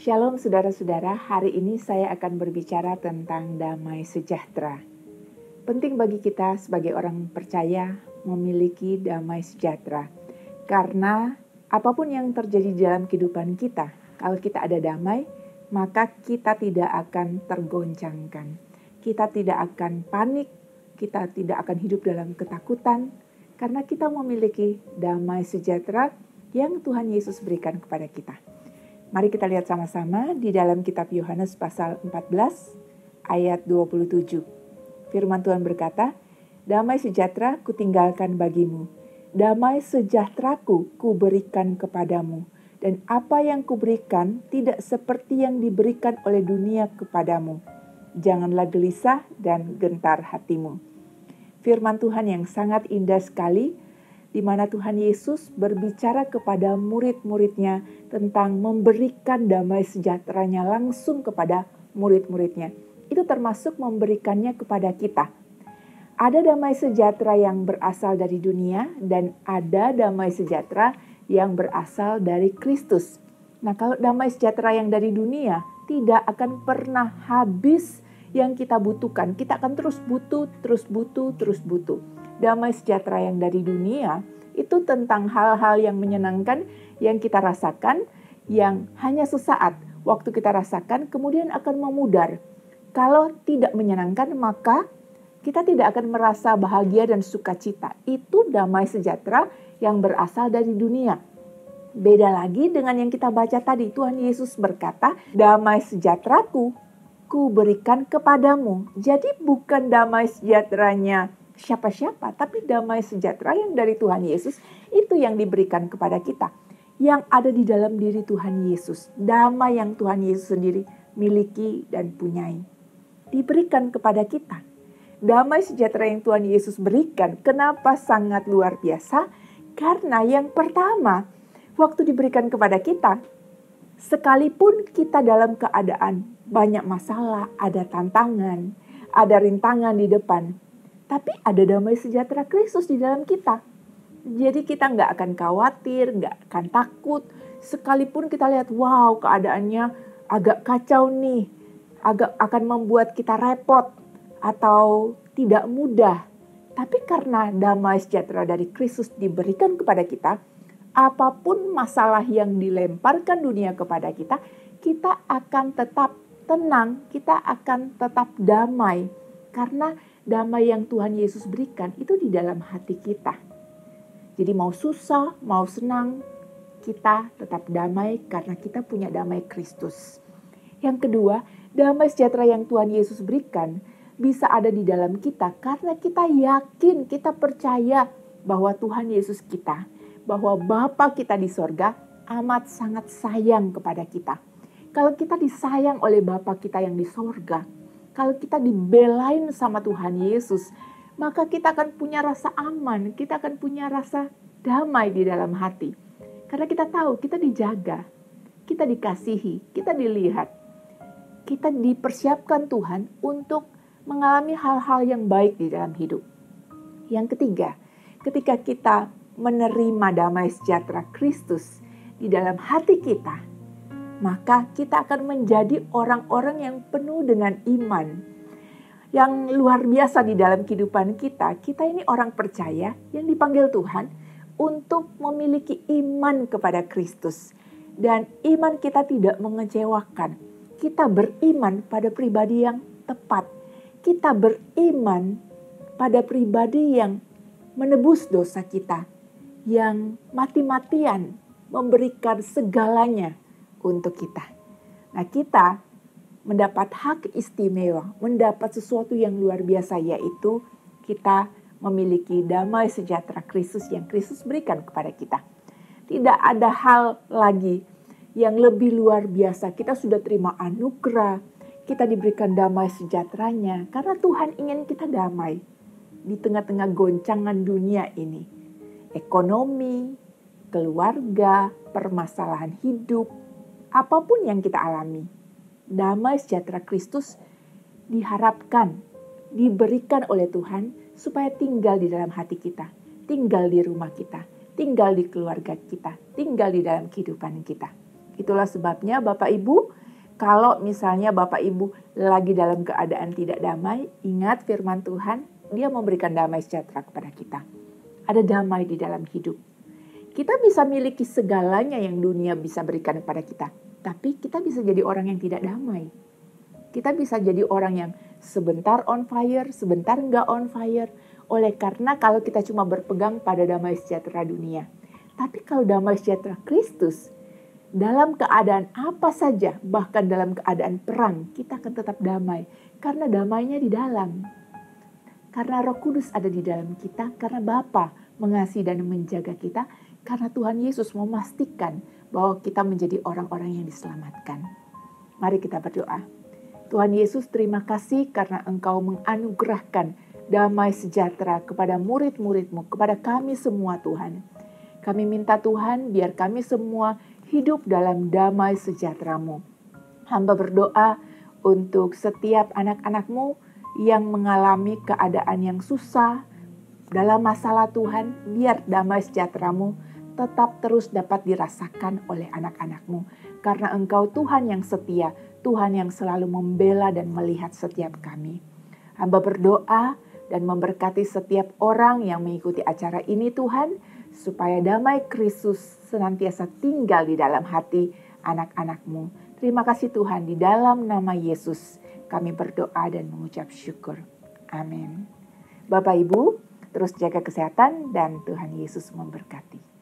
Shalom saudara-saudara, hari ini saya akan berbicara tentang damai sejahtera. Penting bagi kita sebagai orang percaya memiliki damai sejahtera. Karena apapun yang terjadi dalam kehidupan kita, kalau kita ada damai, maka kita tidak akan tergoncangkan. Kita tidak akan panik, kita tidak akan hidup dalam ketakutan, karena kita memiliki damai sejahtera yang Tuhan Yesus berikan kepada kita. Mari kita lihat sama-sama di dalam kitab Yohanes pasal 14 ayat 27. Firman Tuhan berkata, "Damai sejahtera kutinggalkan bagimu, damai sejahteraku kuberikan kepadamu, dan apa yang kuberikan tidak seperti yang diberikan oleh dunia kepadamu. Janganlah gelisah dan gentar hatimu." Firman Tuhan yang sangat indah sekali, di mana Tuhan Yesus berbicara kepada murid-muridnya tentang memberikan damai sejahteranya langsung kepada murid-muridnya. Itu termasuk memberikannya kepada kita. Ada damai sejahtera yang berasal dari dunia dan ada damai sejahtera yang berasal dari Kristus. Nah, kalau damai sejahtera yang dari dunia tidak akan pernah habis yang kita butuhkan. Kita akan terus butuh. Damai sejahtera yang dari dunia itu tentang hal-hal yang menyenangkan yang kita rasakan, yang hanya sesaat waktu kita rasakan kemudian akan memudar. Kalau tidak menyenangkan maka kita tidak akan merasa bahagia dan sukacita. Itu damai sejahtera yang berasal dari dunia. Beda lagi dengan yang kita baca tadi. Tuhan Yesus berkata, "Damai sejahteraku ku berikan kepadamu." Jadi bukan damai sejahteranya siapa-siapa, tapi damai sejahtera yang dari Tuhan Yesus itu yang diberikan kepada kita. Yang ada di dalam diri Tuhan Yesus. Damai yang Tuhan Yesus sendiri miliki dan punyai. Diberikan kepada kita. Damai sejahtera yang Tuhan Yesus berikan, kenapa sangat luar biasa? Karena yang pertama, waktu diberikan kepada kita, sekalipun kita dalam keadaan banyak masalah, ada tantangan, ada rintangan di depan, tapi ada damai sejahtera Kristus di dalam kita. Jadi kita nggak akan khawatir, nggak akan takut. Sekalipun kita lihat, wow keadaannya agak kacau nih, agak akan membuat kita repot atau tidak mudah. Tapi karena damai sejahtera dari Kristus diberikan kepada kita, apapun masalah yang dilemparkan dunia kepada kita, kita akan tetap tenang, kita akan tetap damai. Karena damai yang Tuhan Yesus berikan itu di dalam hati kita. Jadi mau susah, mau senang, kita tetap damai karena kita punya damai Kristus. Yang kedua, damai sejahtera yang Tuhan Yesus berikan bisa ada di dalam kita karena kita yakin, kita percaya bahwa Tuhan Yesus kita, bahwa Bapa kita di sorga amat sangat sayang kepada kita. Kalau kita disayang oleh Bapa kita yang di sorga, kalau kita dibelain sama Tuhan Yesus, maka kita akan punya rasa aman, kita akan punya rasa damai di dalam hati. Karena kita tahu kita dijaga, kita dikasihi, kita dilihat. Kita dipersiapkan Tuhan untuk mengalami hal-hal yang baik di dalam hidup. Yang ketiga, ketika kita menerima damai sejahtera Kristus di dalam hati kita, maka kita akan menjadi orang-orang yang penuh dengan iman. Yang luar biasa di dalam kehidupan kita. Kita ini orang percaya yang dipanggil Tuhan untuk memiliki iman kepada Kristus. Dan iman kita tidak mengecewakan. Kita beriman pada pribadi yang tepat. Kita beriman pada pribadi yang menebus dosa kita. Yang mati-matian memberikan segalanya untuk kita. Nah, kita mendapat hak istimewa, mendapat sesuatu yang luar biasa, yaitu kita memiliki damai sejahtera Kristus yang Kristus berikan kepada kita. Tidak ada hal lagi yang lebih luar biasa. Kita sudah terima anugerah, kita diberikan damai sejahteranya, karena Tuhan ingin kita damai di tengah-tengah goncangan dunia ini. Ekonomi, keluarga, permasalahan hidup, apapun yang kita alami, damai sejahtera Kristus diharapkan, diberikan oleh Tuhan supaya tinggal di dalam hati kita, tinggal di rumah kita, tinggal di keluarga kita, tinggal di dalam kehidupan kita. Itulah sebabnya Bapak Ibu, kalau misalnya Bapak Ibu lagi dalam keadaan tidak damai, ingat firman Tuhan, Dia memberikan damai sejahtera kepada kita. Ada damai di dalam hidup. Kita bisa miliki segalanya yang dunia bisa berikan kepada kita, tapi kita bisa jadi orang yang tidak damai. Kita bisa jadi orang yang sebentar on fire, sebentar nggak on fire. Oleh karena kalau kita cuma berpegang pada damai sejahtera dunia. Tapi kalau damai sejahtera Kristus, dalam keadaan apa saja, bahkan dalam keadaan perang, kita akan tetap damai. Karena damainya di dalam. Karena Roh Kudus ada di dalam kita, karena Bapa mengasihi dan menjaga kita, karena Tuhan Yesus memastikan bahwa kita menjadi orang-orang yang diselamatkan. Mari kita berdoa. Tuhan Yesus, terima kasih karena Engkau menganugerahkan damai sejahtera kepada murid-murid-Mu, kepada kami semua Tuhan. Kami minta Tuhan biar kami semua hidup dalam damai sejahtera-Mu. Hamba berdoa untuk setiap anak-anak-Mu yang mengalami keadaan yang susah dalam masalah Tuhan, biar damai sejahtera-Mu tetap terus dapat dirasakan oleh anak-anak-Mu. Karena Engkau Tuhan yang setia, Tuhan yang selalu membela dan melihat setiap kami. Hamba berdoa dan memberkati setiap orang yang mengikuti acara ini Tuhan, supaya damai Kristus senantiasa tinggal di dalam hati anak-anak-Mu. Terima kasih Tuhan, di dalam nama Yesus kami berdoa dan mengucap syukur. Amin. Bapak Ibu, terus jaga kesehatan dan Tuhan Yesus memberkati.